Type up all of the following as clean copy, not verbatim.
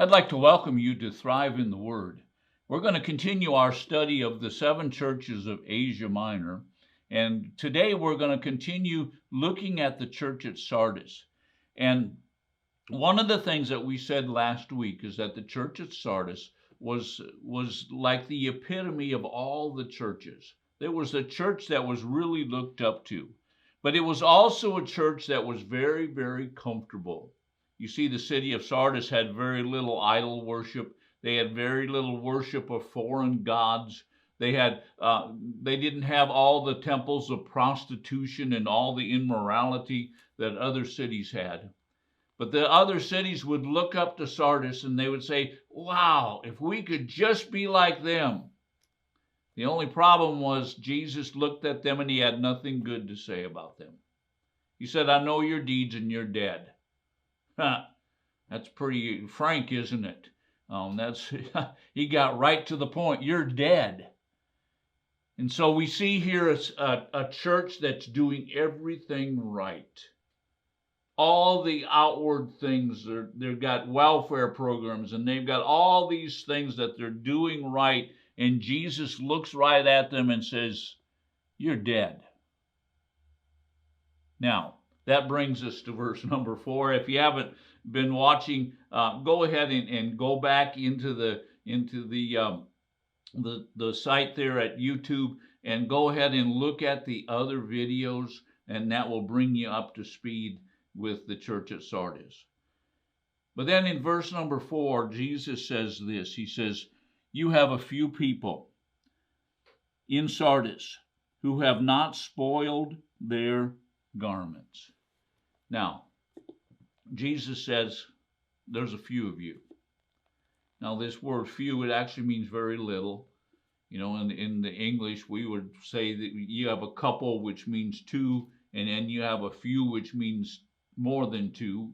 I'd like to welcome you to Thrive in the Word. We're going to continue our study of the 7 churches of Asia Minor, and today we're going to continue looking at the church at Sardis. And one of the things that we said last week is that the church at Sardis was like the epitome of all the churches. There was a church that was really looked up to, but it was also a church that was very, very comfortable. You see, the city of Sardis had very little idol worship. They had very little worship of foreign gods. They didn't have all the temples of prostitution and all the immorality that other cities had. But the other cities would look up to Sardis and they would say, wow, if we could just be like them. The only problem was Jesus looked at them and he had nothing good to say about them. He said, I know your deeds and you're dead. That's pretty frank, isn't it? He got right to the point. You're dead. And so we see here a church that's doing everything right. All the outward things, they've got welfare programs and they've got all these things that they're doing right. And Jesus looks right at them and says, you're dead. Now, that brings us to verse number 4. If you haven't been watching, go ahead and go back into the site there at YouTube and go ahead and look at the other videos, and that will bring you up to speed with the church at Sardis. But then in verse number 4, Jesus says this. He says, you have a few people in Sardis who have not spoiled their garments. Now, Jesus says, there's a few of you. Now, this word few, it actually means very little. You know, in the English, we would say that you have a couple, which means 2, and then you have a few, which means more than 2.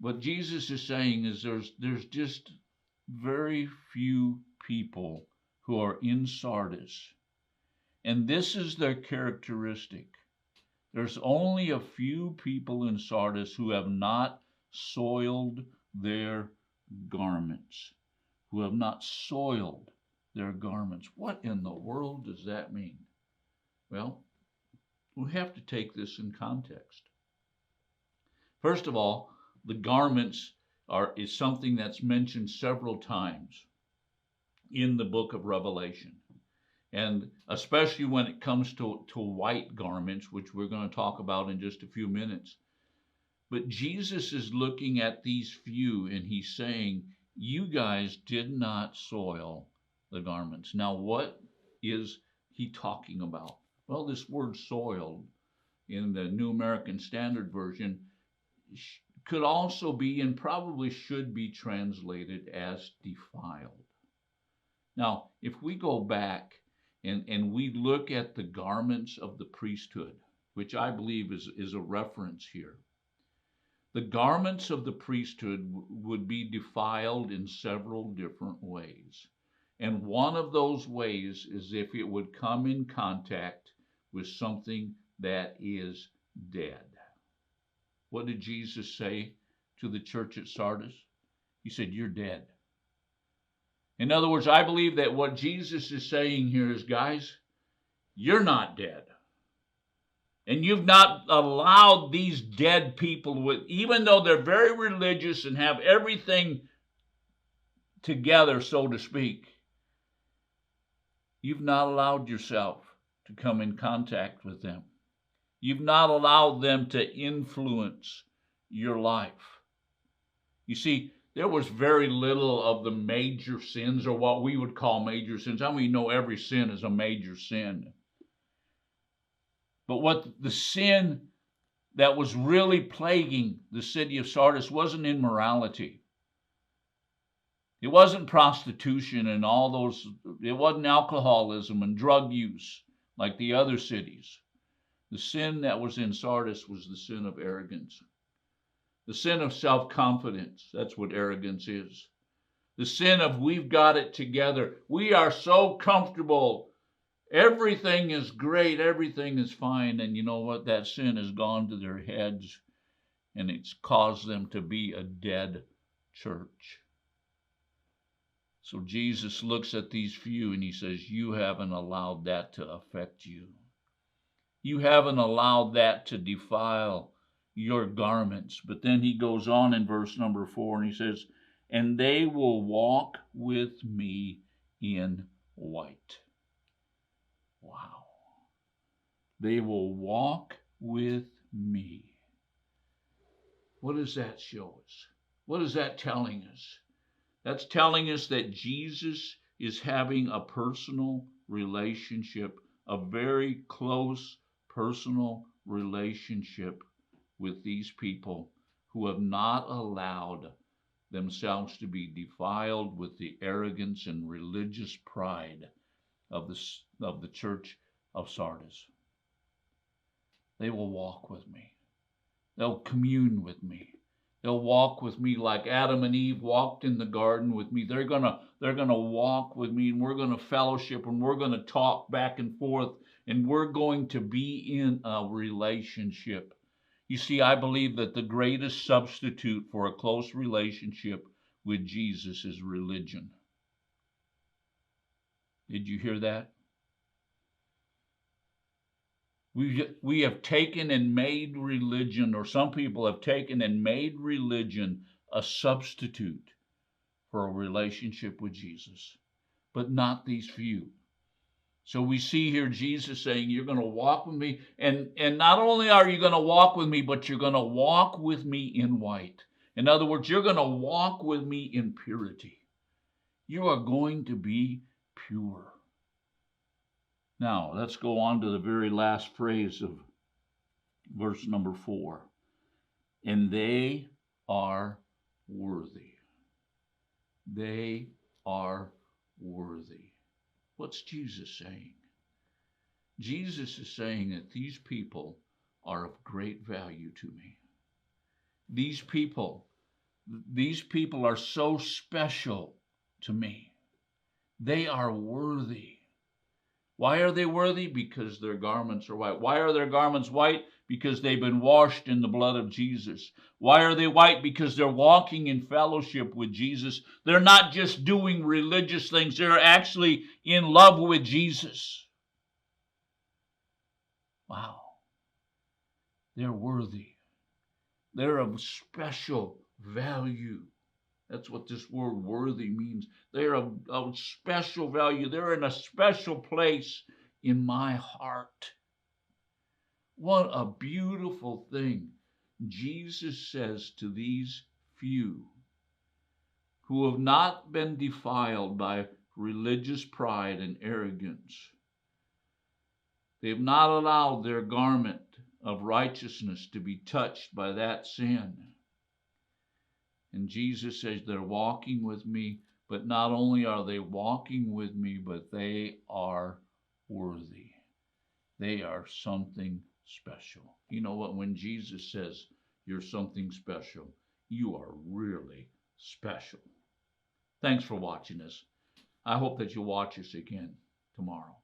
What Jesus is saying is there's just very few people who are in Sardis. And this is their characteristic. There's only a few people in Sardis who have not soiled their garments. Who have not soiled their garments. What in the world does that mean? Well, we have to take this in context. First of all, the garments is something that's mentioned several times in the book of Revelation. And especially when it comes to white garments, which we're going to talk about in just a few minutes. But Jesus is looking at these few and he's saying, you guys did not soil the garments. Now, what is he talking about? Well, this word soiled in the New American Standard Version could also be and probably should be translated as defiled. Now, if we go back and we look at the garments of the priesthood, which I believe is a reference here. The garments of the priesthood would be defiled in several different ways. And one of those ways is if it would come in contact with something that is dead. What did Jesus say to the church at Sardis? He said, you're dead. In other words, I believe that what Jesus is saying here is, guys, you're not dead. And you've not allowed these dead people, even though they're very religious and have everything together, so to speak, you've not allowed yourself to come in contact with them. You've not allowed them to influence your life. You see, there was very little of the major sins, or what we would call major sins. I mean, know every sin is a major sin. But what the sin that was really plaguing the city of Sardis wasn't immorality. It wasn't prostitution and all those, it wasn't alcoholism and drug use like the other cities. The sin that was in Sardis was the sin of arrogance. The sin of self-confidence. That's what arrogance is. The sin of we've got it together. We are so comfortable. Everything is great. Everything is fine. And you know what? That sin has gone to their heads and it's caused them to be a dead church. So Jesus looks at these few and he says, you haven't allowed that to affect you. You haven't allowed that to defile your garments. But then he goes on in verse number 4 and he says, and they will walk with me in white. Wow. They will walk with me. What does that show us? What is that telling us? That's telling us that Jesus is having a personal relationship, a very close personal relationship with these people who have not allowed themselves to be defiled with the arrogance and religious pride of the church of Sardis. They will walk with me. They'll commune with me. They'll walk with me like Adam and Eve walked in the garden with me. They're gonna walk with me, and we're gonna fellowship, and we're gonna talk back and forth, and we're going to be in a relationship. You see, I believe that the greatest substitute for a close relationship with Jesus is religion. Did you hear that? We have taken and made religion, or some people have taken and made religion a substitute for a relationship with Jesus, but not these few. So we see here Jesus saying, you're going to walk with me, and not only are you going to walk with me, but you're going to walk with me in white. In other words, you're going to walk with me in purity. You are going to be pure. Now, let's go on to the very last phrase of verse number 4. And they are worthy. They are worthy. What's Jesus saying? Jesus is saying that these people are of great value to me. These people are so special to me. They are worthy. Why are they worthy? Because their garments are white. Why are their garments white? Because they've been washed in the blood of Jesus. Why are they white? Because they're walking in fellowship with Jesus. They're not just doing religious things. They're actually in love with Jesus. Wow. They're worthy. They're of special value. That's what this word worthy means. They're of special value. They're in a special place in my heart. What a beautiful thing Jesus says to these few who have not been defiled by religious pride and arrogance. They have not allowed their garment of righteousness to be touched by that sin. And Jesus says they're walking with me, but not only are they walking with me, but they are worthy. They are something special. You know what? When Jesus says you're something special, you are really special. Thanks for watching us. I hope that you'll watch us again tomorrow.